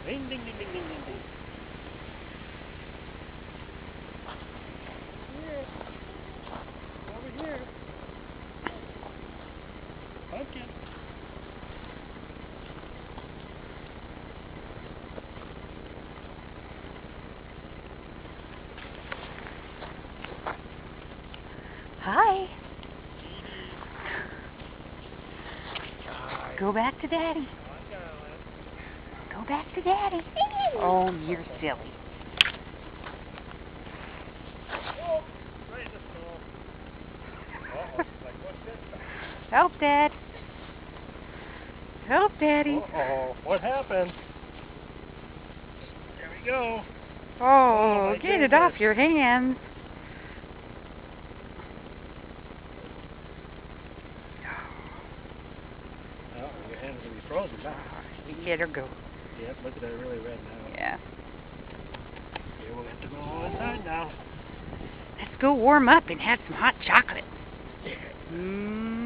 Ding, ding, ding, ding, ding, ding, ding. Here. Over here. Pumpkin. Hi. Go back to Daddy. Go back to Daddy. Oh, you're silly. Oh, right in the stall. Uh-oh, like, what's this? Help, Dad. Help, Daddy. Uh-oh, what happened? There we go. Oh, my get it goodness. off your hands. Oh, your hands are going to be frozen now. Let her go. Yep, look at that, really red now. Yeah. Okay, we'll have to go inside now. Let's go warm up and have some hot chocolate. Yeah. Mmm.